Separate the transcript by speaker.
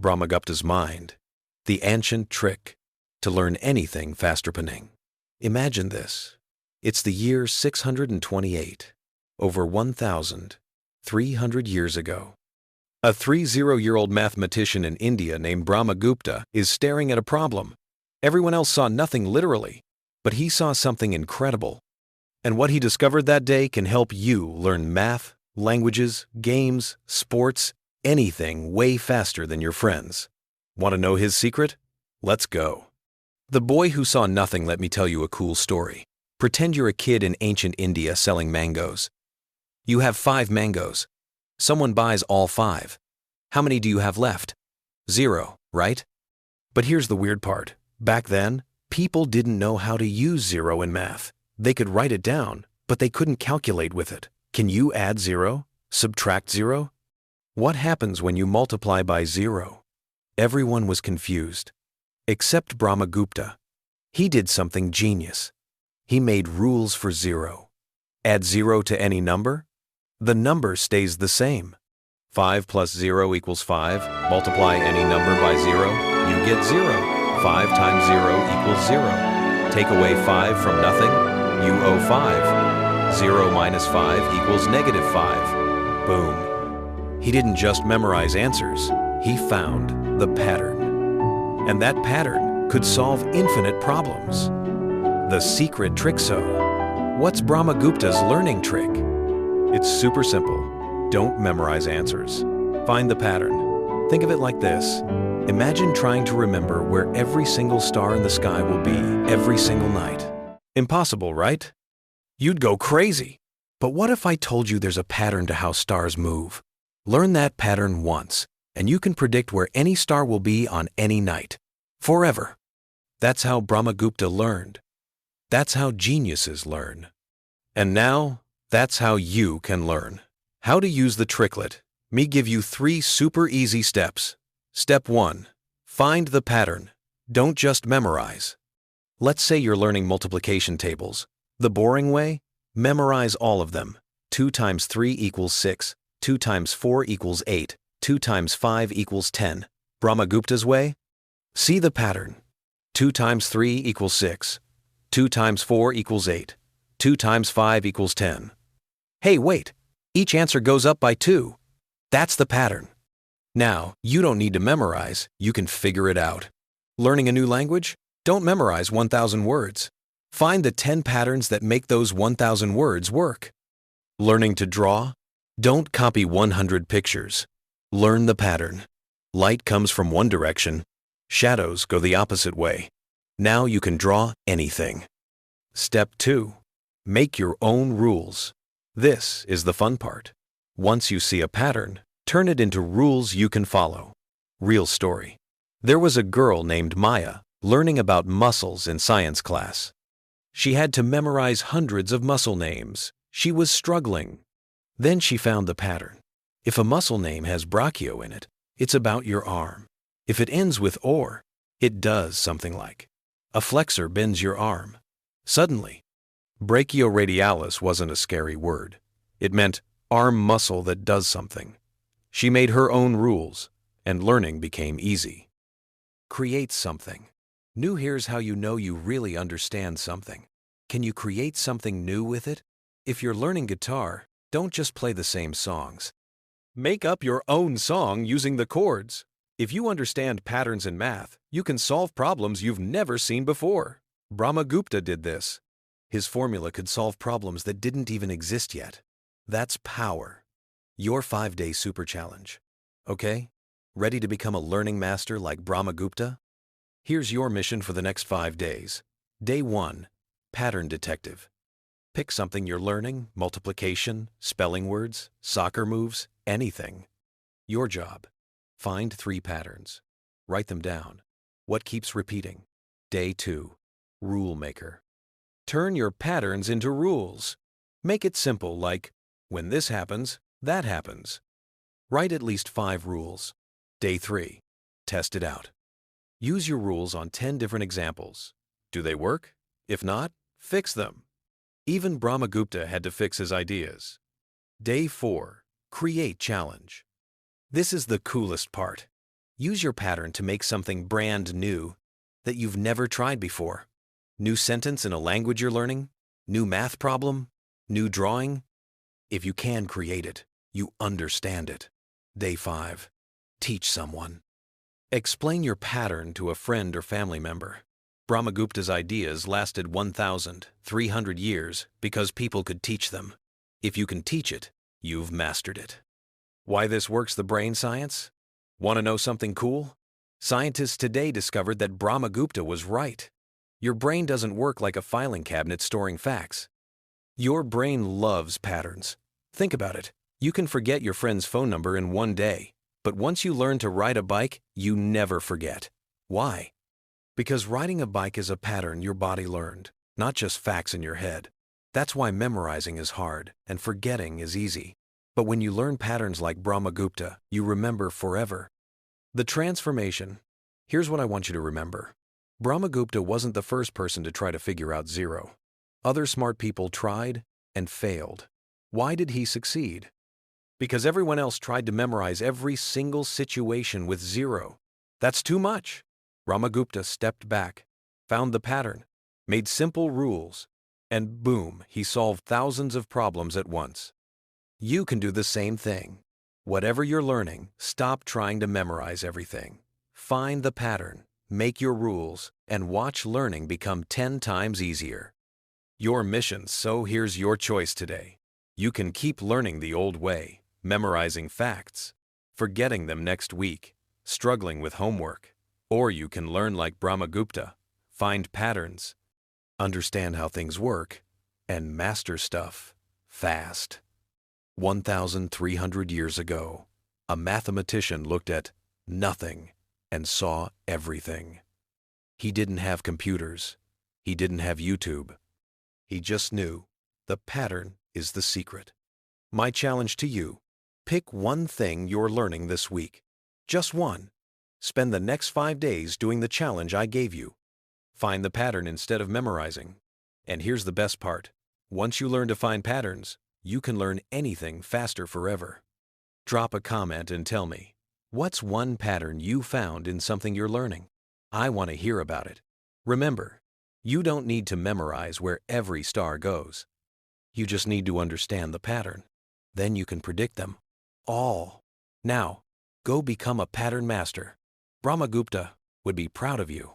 Speaker 1: Brahmagupta's mind, the ancient trick to learn anything faster pinning. Imagine this. It's the year 628, over 1,300 years ago. A 30-year-old mathematician in India named Brahmagupta is staring at a problem. Everyone else saw nothing literally, but he saw something incredible. And what he discovered that day can help you learn math, languages, games, sports, anything way faster than your friends. Want to know his secret? Let's go. The boy who saw nothing. Let me tell you a cool story. Pretend you're a kid in ancient India selling mangoes. You have 5 mangoes. Someone buys all 5. How many do you have left? 0, right? But here's the weird part. Back then, people didn't know how to use 0 in math. They could write it down, but they couldn't calculate with it. Can you add 0? Subtract 0? What happens when you multiply by 0? Everyone was confused, except Brahmagupta. He did something genius. He made rules for 0. Add 0 to any number. The number stays the same. 5 plus 0 equals 5. Multiply any number by 0, you get 0. 5 times 0 equals 0. Take away 5 from nothing, you owe 5. 0 minus 5 equals negative 5. Boom. He didn't just memorize answers, he found the pattern. And that pattern could solve infinite problems. The secret trick. So, what's Brahmagupta's learning trick? It's super simple. Don't memorize answers. Find the pattern. Think of it like this. Imagine trying to remember where every single star in the sky will be every single night. Impossible, right? You'd go crazy. But what if I told you there's a pattern to how stars move? Learn that pattern once, and you can predict where any star will be on any night. Forever. That's how Brahmagupta learned. That's how geniuses learn. And now, that's how you can learn. How to use the tricklet. Me give you 3 super easy steps. Step 1. Find the pattern. Don't just memorize. Let's say you're learning multiplication tables. The boring way? Memorize all of them. 2 times 3 equals 6. 2 times 4 equals 8. 2 times 5 equals 10. Brahmagupta's way? See the pattern. 2 times 3 equals 6. 2 times 4 equals 8. 2 times 5 equals 10. Hey, wait! Each answer goes up by 2. That's the pattern. Now, you don't need to memorize, you can figure it out. Learning a new language? Don't memorize 1,000 words. Find the 10 patterns that make those 1,000 words work. Learning to draw? Don't copy 100 pictures. Learn the pattern. Light comes from one direction. Shadows go the opposite way. Now you can draw anything. Step 2. Make your own rules. This is the fun part. Once you see a pattern, turn it into rules you can follow. Real story. There was a girl named Maya learning about muscles in science class. She had to memorize hundreds of muscle names. She was struggling. Then she found the pattern. If a muscle name has brachio in it, it's about your arm. If it ends with or, it does something like a flexor bends your arm. Suddenly, brachioradialis wasn't a scary word. It meant arm muscle that does something. She made her own rules, and learning became easy. Create something. New. Here's how you know you really understand something. Can you create something new with it? If you're learning guitar, don't just play the same songs. Make up your own song using the chords. If you understand patterns in math, you can solve problems you've never seen before. Brahmagupta did this. His formula could solve problems that didn't even exist yet. That's power. Your 5-day super challenge. Okay? Ready to become a learning master like Brahmagupta? Here's your mission for the next 5 days. Day 1. Pattern detective. Pick something you're learning, multiplication, spelling words, soccer moves, anything. Your job. Find 3 patterns. Write them down. What keeps repeating? Day 2. Rule maker. Turn your patterns into rules. Make it simple like, when this happens, that happens. Write at least 5 rules. Day 3. Test it out. Use your rules on 10 different examples. Do they work? If not, fix them. Even Brahmagupta had to fix his ideas. Day 4. Create challenge. This is the coolest part. Use your pattern to make something brand new that you've never tried before. New sentence in a language you're learning, new math problem, new drawing. If you can create it, you understand it. Day 5. Teach someone. Explain your pattern to a friend or family member. Brahmagupta's ideas lasted 1,300 years because people could teach them. If you can teach it, you've mastered it. Why this works the brain science? Want to know something cool? Scientists today discovered that Brahmagupta was right. Your brain doesn't work like a filing cabinet storing facts. Your brain loves patterns. Think about it. You can forget your friend's phone number in one day, but once you learn to ride a bike, you never forget. Why? Because riding a bike is a pattern your body learned, not just facts in your head. That's why memorizing is hard and forgetting is easy. But when you learn patterns like Brahmagupta, you remember forever. The transformation. Here's what I want you to remember. Brahmagupta wasn't the first person to try to figure out zero. Other smart people tried and failed. Why did he succeed? Because everyone else tried to memorize every single situation with zero. That's too much. Brahmagupta stepped back, found the pattern, made simple rules, and boom, he solved thousands of problems at once. You can do the same thing. Whatever you're learning, stop trying to memorize everything. Find the pattern, make your rules, and watch learning become 10 times easier. Your mission, so here's your choice today. You can keep learning the old way, memorizing facts, forgetting them next week, struggling with homework. Or you can learn like Brahmagupta, find patterns, understand how things work, and master stuff fast. 1,300 years ago, a mathematician looked at nothing and saw everything. He didn't have computers. He didn't have YouTube. He just knew the pattern is the secret. My challenge to you, pick one thing you're learning this week. Just one. Spend the next 5 days doing the challenge I gave you. Find the pattern instead of memorizing. And here's the best part. Once you learn to find patterns, you can learn anything faster forever. Drop a comment and tell me, what's one pattern you found in something you're learning? I want to hear about it. Remember, you don't need to memorize where every star goes. You just need to understand the pattern. Then you can predict them all. Now, go become a pattern master. Brahmagupta would be proud of you.